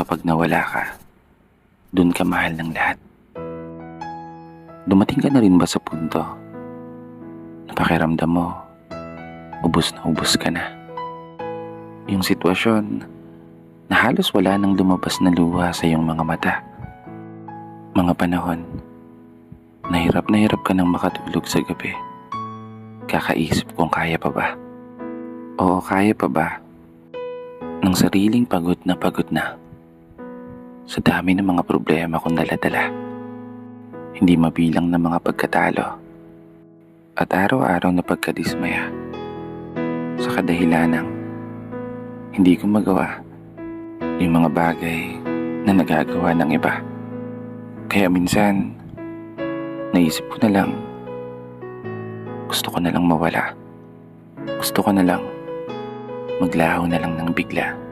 kapag nawala ka, dun ka mahal ng lahat. Dumating ka na rin ba sa punto na pakiramdam mo, ubos na ubos ka na? Yung sitwasyon na halos wala nang lumabas na luha sa iyong mga mata. Mga panahon na hirap ka nang makatulog sa gabi. Kakaisip kung kaya pa ba. Oo, kaya pa ba ng sariling pagod na sa dami ng mga problema kong dala-dala. Hindi mabilang ng mga pagkatalo at araw-araw na pagkadismaya sa kadahilanang hindi ko magawa yung mga bagay na nagagawa ng iba. Kaya minsan, naisip ko na lang, gusto ko na lang mawala. Gusto ko na lang maglaho na lang ng bigla.